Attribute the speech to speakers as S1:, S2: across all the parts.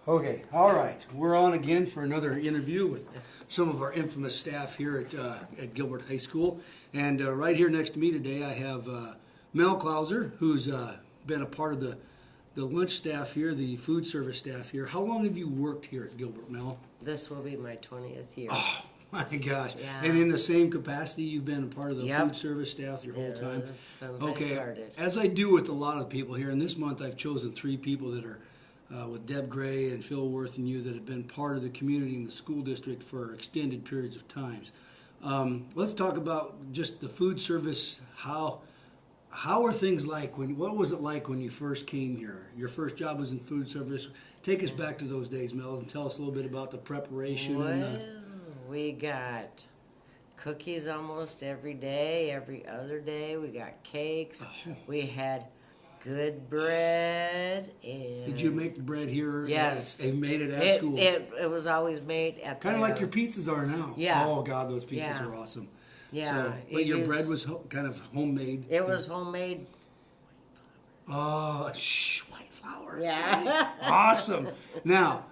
S1: Okay, all right. We're on again for another interview with some of our infamous staff here at Gilbert High School. And right here next to me today, I have Mel Clauser, who's been a part of the lunch staff here, the food service staff here. How long have you worked here at Gilbert, Mel?
S2: This will be my 20th year.
S1: Oh, my gosh.
S2: Yeah.
S1: And in the same capacity, you've been a part of the
S2: Yep.
S1: food service staff your whole time?
S2: Since
S1: Okay,
S2: I started.
S1: as I do with a lot of people here, and this month I've chosen 3 people that are with Deb Gray and Phil Worth and you that have been part of the community and the school district for extended periods of times. Let's talk about just the food service. How are things like? What was it like when you first came here? Your first job was in food service. Take us back to those days, Mel, and tell us a little bit about the preparation.
S2: Well, we got cookies almost every day, every other day. We got cakes.
S1: Oh.
S2: We had good bread. And
S1: Did you make the bread here?
S2: Yes.
S1: They made it at school.
S2: It was always made at
S1: Kind of like your pizzas are now.
S2: Yeah.
S1: Oh, God, those pizzas
S2: Yeah.
S1: are awesome.
S2: Yeah.
S1: So, but your bread was kind of homemade.
S2: It was homemade.
S1: Oh, white flour.
S2: Yeah.
S1: Awesome. Now,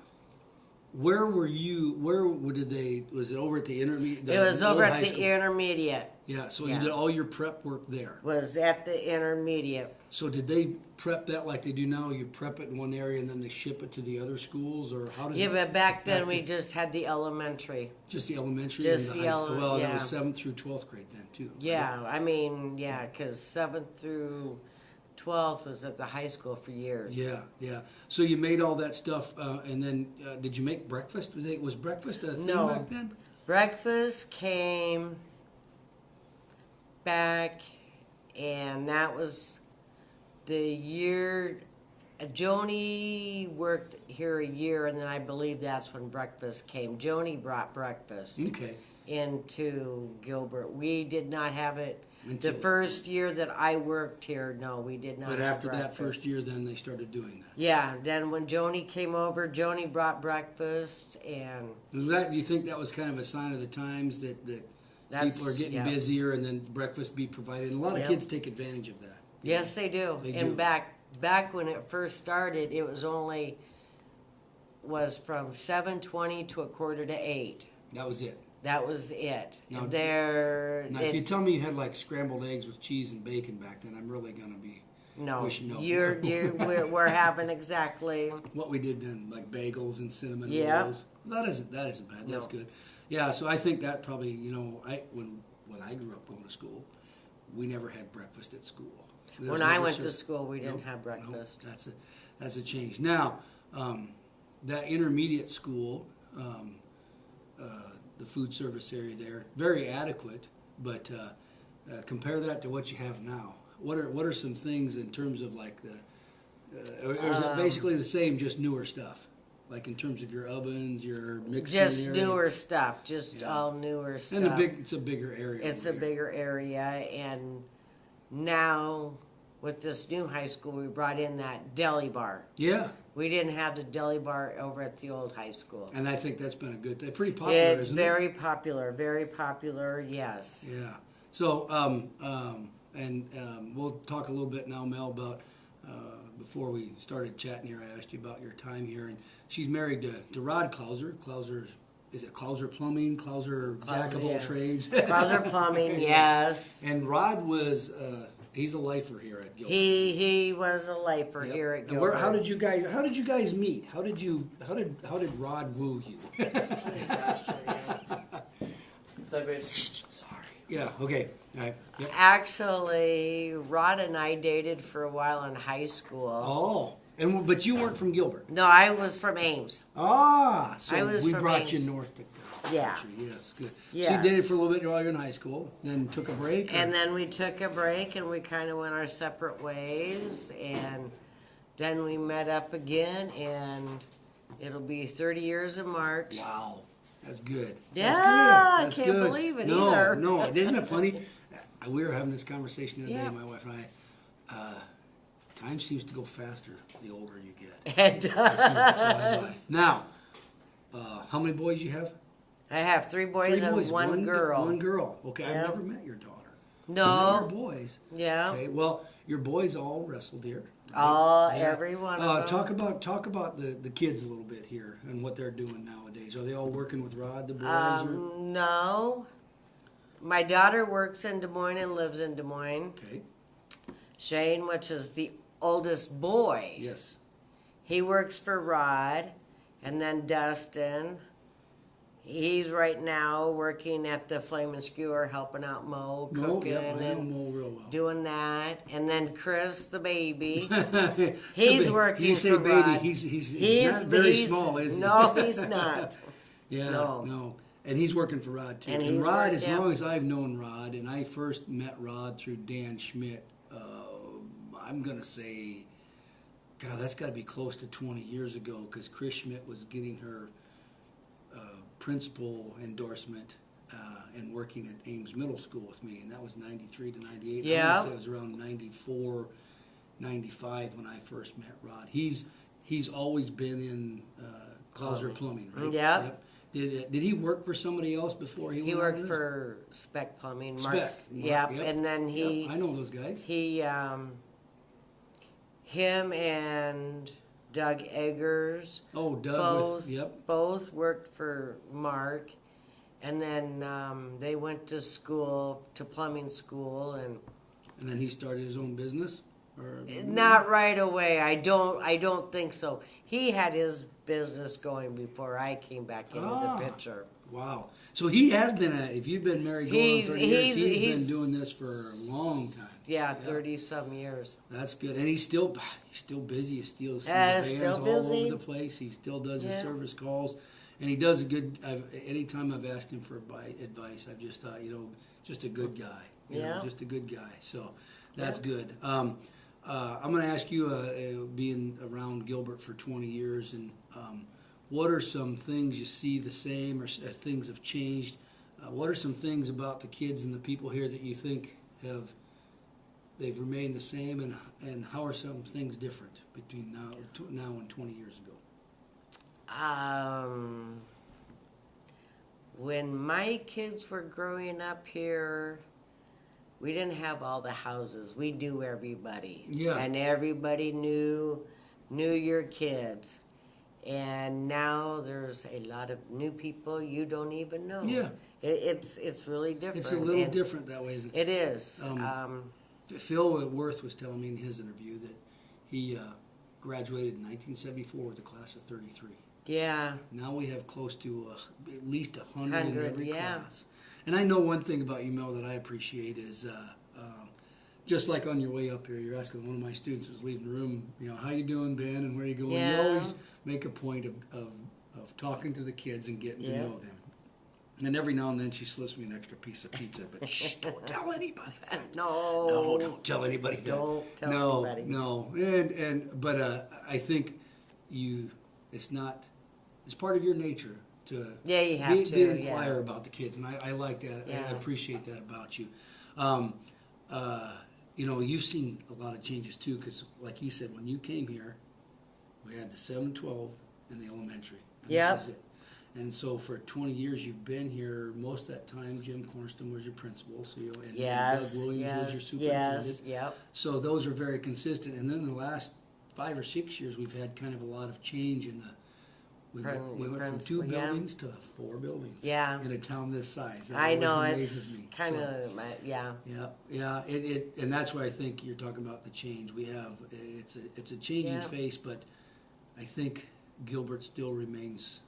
S1: where were you? Was it over at the intermediate?
S2: It was over at the intermediate.
S1: Yeah, so
S2: Yeah.
S1: you did all your prep work there.
S2: Was at the intermediate.
S1: So did they prep that like they do now? You prep it in one area and then they ship it to the other schools, or how does
S2: Yeah,
S1: it?
S2: but back then we just had the elementary.
S1: Just the elementary
S2: Just
S1: and
S2: the
S1: high school. Well, that
S2: yeah.
S1: was 7th through 12th grade then too.
S2: Yeah, I mean, yeah, because 7th through 12th was at the high school for years.
S1: Yeah, yeah. So you made all that stuff, and then did you make breakfast? Was breakfast a thing
S2: No.
S1: back then?
S2: Breakfast came back, and that was the year. Joni worked here a year, and then I believe that's when breakfast came. Joni brought breakfast
S1: Okay.
S2: into Gilbert. We did not have it.
S1: Until-
S2: The first year that I worked here, no, we did not
S1: But
S2: have
S1: after that
S2: breakfast.
S1: first year, then they started doing that.
S2: Yeah, then when Joni came over, Joni brought breakfast, and
S1: Do you think that was kind of a sign of the times that
S2: That's-
S1: people are getting
S2: yeah.
S1: busier and then breakfast be provided? And a lot of
S2: Yep.
S1: kids take advantage of that.
S2: yes, they do.
S1: They
S2: And
S1: do.
S2: back when it first started, it was from 7:20 to 7:45.
S1: That was it.
S2: That was it.
S1: Now-
S2: And
S1: Now, if you tell me you had like scrambled eggs with cheese and bacon back then, I'm really going to be
S2: no,
S1: wishing no.
S2: we're having exactly.
S1: What we did then, like bagels and cinnamon
S2: Yeah.
S1: rolls. That isn't bad. That's
S2: No.
S1: good. Yeah, so I think that probably, when I grew up going to school, we never had breakfast at school. There was
S2: When I
S1: never
S2: went to
S1: served-
S2: school, we didn't
S1: Nope,
S2: have breakfast.
S1: nope, that's a change. Now, that intermediate school, the food service area there, very adequate, but compare that to what you have now. What are some things in terms of like or is it basically the same, just newer stuff? Like in terms of your ovens, your mixing
S2: Just
S1: area?
S2: newer stuff, just
S1: Yeah.
S2: all newer stuff.
S1: And it's a bigger area.
S2: It's
S1: over
S2: a
S1: here.
S2: bigger area, and now with this new high school, we brought in that deli bar.
S1: Yeah,
S2: We didn't have the deli bar over at the old high school.
S1: and I think that's been a good thing. Pretty popular,
S2: It's
S1: isn't
S2: very popular, very popular. Yes.
S1: it? Yeah. So, we'll talk a little bit now, Mel, about before we started chatting here. I asked you about your time here, and she's married to Rod Clauser. Is it Clauser Plumbing? Clauser Jack of all
S2: yeah.
S1: trades.
S2: Clauser Plumbing, yes.
S1: And Rod was he's a lifer here at Gilbert.
S2: He was a lifer
S1: Yep.
S2: here at
S1: And
S2: Gilbert.
S1: how did you guys meet? How did Rod woo you?
S3: Sorry.
S1: Yeah. Okay. All right. Yep.
S2: Actually, Rod and I dated for a while in high school.
S1: Oh, but you weren't from Gilbert.
S2: No, I was from Ames.
S1: Ah, so
S2: I was
S1: we
S2: from
S1: brought you
S2: Ames.
S1: north to
S2: Yeah.
S1: Yes, good. So
S2: Yes.
S1: you dated for a little bit while you were in high school, then took a break? or-
S2: And then we took a break and we kind of went our separate ways. And then we met up again, and it'll be 30 years in March.
S1: Wow, that's good.
S2: Yeah,
S1: That's
S2: I
S1: good. That's
S2: can't
S1: good.
S2: believe it
S1: no,
S2: either.
S1: No, isn't it funny? We were having this conversation the other
S2: Yeah.
S1: day, my wife and I. Time seems to go faster the older you get.
S2: It does.
S1: It seems to fly by. Now, how many boys you have?
S2: I have 3 boys
S1: Three
S2: and
S1: boys,
S2: one girl.
S1: One girl. Okay,
S2: Yeah.
S1: I've never met your daughter.
S2: No.
S1: I've met your boys.
S2: Yeah.
S1: Okay, well, your boys all wrestled here,
S2: Oh,
S1: Yeah.
S2: every one of them.
S1: Talk about the kids a little bit here and what they're doing nowadays. Are they all working with Rod, the boys? Or?
S2: No. My daughter works in Des Moines and lives in Des Moines.
S1: Okay.
S2: Shane, which is the oldest boy,
S1: Yes.
S2: he works for Rod. And then Dustin, he's right now working at the Flame and Skewer, helping out Mo, cooking
S1: Yep, I know
S2: and
S1: Mo real well.
S2: doing that. And then Chris, the baby,
S1: The
S2: he's working
S1: You say
S2: for
S1: baby,
S2: Rod.
S1: he's not very small, is he?
S2: No, he's not.
S1: Yeah,
S2: No.
S1: no. And he's working for Rod too.
S2: And
S1: And
S2: he's
S1: Rod,
S2: worked,
S1: as
S2: yeah.
S1: long as I've known Rod, and I first met Rod through Dan Schmidt, I'm gonna say, God, that's got to be close to 20 years ago, because Chris Schmidt was getting her principal endorsement and working at Ames Middle School with me, and that was 93 to 98.
S2: Yeah.
S1: I want to say it was around 94, 95 when I first met Rod. He's always been in Clauser Plumbing, right?
S2: Yeah.
S1: Yep. Did he work for somebody else before he went
S2: He
S1: out
S2: worked
S1: of this?
S2: for Spec Plumbing.
S1: Spec.
S2: Mark's,
S1: Mark,
S2: yep.
S1: yep.
S2: And then
S1: Yep, I know those guys.
S2: him and Doug Eggers.
S1: Oh, Doug
S2: both,
S1: with, yep.
S2: both worked for Mark. And then they went to school, to plumbing school, and
S1: And then he started his own business? Or
S2: not right away. I don't think so. He had his business going before I came back into the picture.
S1: Wow. So he has been if you've been married going on 30 years, he's been doing this for a long time.
S2: Yeah, 30-some years.
S1: That's good. And he's still busy. He's still seeing
S2: Still
S1: vans all
S2: busy.
S1: over the place. He still does his
S2: Yeah.
S1: service calls. And he does a good, anytime I've asked him for advice, I've just thought, just a good guy.
S2: Yeah.
S1: Just a good guy. So that's good. I'm going to ask you, being around Gilbert for 20 years, and what are some things you see the same or things have changed? What are some things about the kids and the people here that you think they've remained the same, and how are some things different between now and 20 years ago?
S2: When my kids were growing up here, we didn't have all the houses. We knew everybody.
S1: Yeah.
S2: And everybody knew your kids. And now there's a lot of new people you don't even know.
S1: Yeah.
S2: It's really different.
S1: It's a little different that way, isn't it?
S2: It is.
S1: Phil Worth was telling me in his interview that he graduated in 1974 with a class of 33.
S2: Yeah.
S1: Now we have close to at least 100 in every
S2: yeah.
S1: class. And I know one thing about you, Mel, that I appreciate is just like on your way up here, you're asking one of my students who's leaving the room, how you doing, Ben, and where you going?
S2: Yeah.
S1: You always make a point of talking to the kids and getting to know them. And every now and then she slips me an extra piece of pizza, but shh, don't tell anybody that.
S2: No,
S1: don't tell anybody that.
S2: Don't tell anybody.
S1: No. But I think it's part of your nature to
S2: you have to
S1: inquire about the kids, and I like that.
S2: Yeah.
S1: I appreciate that about you. You've seen a lot of changes too, because like you said, when you came here, we had the 7-12 in the elementary.
S2: Yep.
S1: That was it. And so for 20 years you've been here. Most of that time, Jim Cornston was your principal, and Doug Williams was your superintendent.
S2: Yes, yep.
S1: So those are very consistent. And then in the last 5 or 6 years, we've had kind of a lot of change in the. We went from 2 buildings to 4 buildings.
S2: Yeah.
S1: In a town this size. That
S2: I know,
S1: always amazes
S2: it's
S1: me.
S2: kind of, yeah.
S1: Yeah. And that's why I think you're talking about the change we have. It's a changing face, but I think Gilbert still remains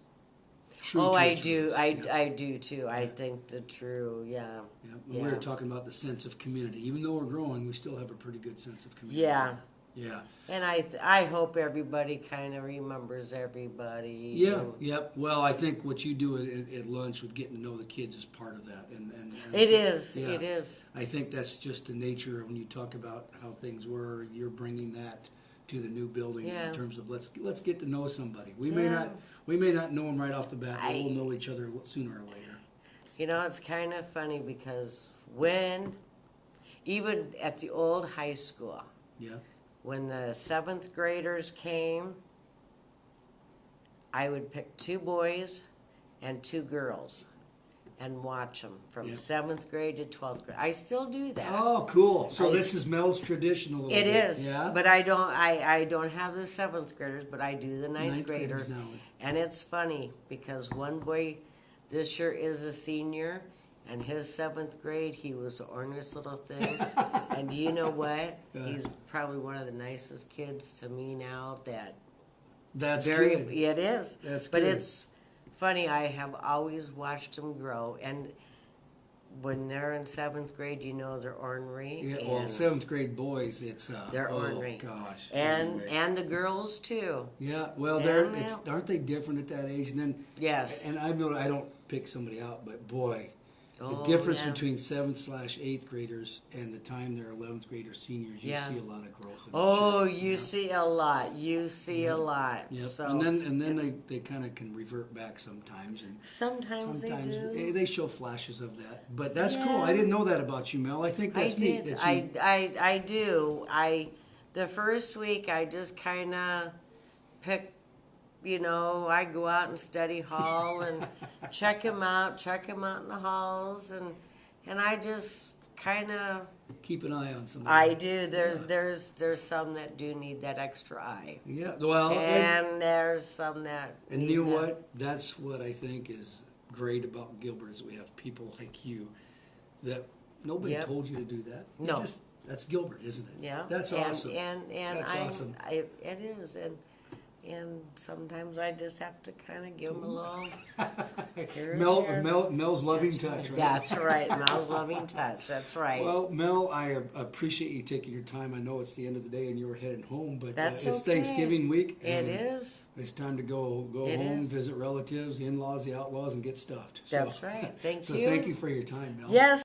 S1: true.
S2: Oh,
S1: to
S2: I
S1: its
S2: do.
S1: roots.
S2: I do too. I think the true,
S1: Yeah. We were talking about the sense of community. Even though we're growing, we still have a pretty good sense of community.
S2: Yeah.
S1: Yeah.
S2: And I hope everybody kind of remembers everybody.
S1: Yeah. Yep. Well, I think what you do at lunch with getting to know the kids is part of that. And
S2: it is.
S1: Yeah.
S2: It is.
S1: I think that's just the nature of when you talk about how things were. You're bringing that to the new building in terms of let's get to know somebody. We may not know them right off the bat, but we'll know each other sooner or later.
S2: It's kind of funny because even at the old high school, when the 7th graders came, I would pick 2 boys and 2 girls. and watch them from
S1: Yep.
S2: 7th grade to 12th grade. I still do that.
S1: Oh, cool. So
S2: I
S1: this is Mel's tradition a little
S2: It
S1: bit.
S2: is,
S1: Yeah?
S2: but I don't have the 7th graders, but I do the ninth
S1: Ninth graders
S2: graders.
S1: now.
S2: And it's funny because one boy this year is a senior, and his 7th grade, he was the ornery little thing. And do you know what? He's probably one of the nicest kids to me now.
S1: That's
S2: Very,
S1: good.
S2: it is.
S1: That's
S2: but
S1: good.
S2: it's funny. I have always watched them grow, and when they're in 7th grade, you know they're ornery.
S1: Yeah,
S2: and
S1: well, 7th grade boys, it's
S2: they're
S1: oh
S2: ornery.
S1: gosh.
S2: And
S1: Anyway.
S2: the girls too.
S1: Yeah, well,
S2: And
S1: aren't they different at that age? And then
S2: Yes.
S1: and I've noticed, I don't pick somebody out, but boy, the
S2: Oh,
S1: difference
S2: yeah.
S1: between 7th/8th graders and the time they're 11th grade or seniors, you
S2: Yeah.
S1: see a lot of growth. In
S2: Oh,
S1: the
S2: you see a lot. You see a lot.
S1: Yep.
S2: So
S1: and then they kind of can revert back sometimes, and
S2: sometimes they do.
S1: they show flashes of that. But that's cool.
S2: Yeah.
S1: I didn't know that about you, Mel. I think
S2: I
S1: that's neat.
S2: did.
S1: That you,
S2: I do. The first week I just kind of pick. I go out and study hall and check him out in the halls, and I just kind of.
S1: keep an eye on somebody.
S2: I do. There's some that do need that extra eye,
S1: Yeah. Well,
S2: and there's some that.
S1: and
S2: need
S1: you know
S2: that-
S1: what? That's what I think is great about Gilbert is we have people like you that nobody
S2: Yep.
S1: told you to do that. You
S2: No.
S1: that's Gilbert, isn't it?
S2: Yeah,
S1: That's
S2: and,
S1: awesome.
S2: And
S1: That's awesome.
S2: it is, and sometimes I just have to kind of give them a little. Here and there.
S1: Mel's loving touch, right?
S2: That's right, Mel's loving touch. That's right.
S1: Well, Mel, I appreciate you taking your time. I know it's the end of the day and you're heading home, but
S2: That's
S1: it's
S2: okay.
S1: Thanksgiving week.
S2: It
S1: and
S2: is.
S1: It's time to go
S2: It
S1: home,
S2: is.
S1: visit relatives, the in-laws, the outlaws, and get stuffed.
S2: That's right. Thank
S1: so
S2: you.
S1: thank you for your time, Mel.
S2: Yes.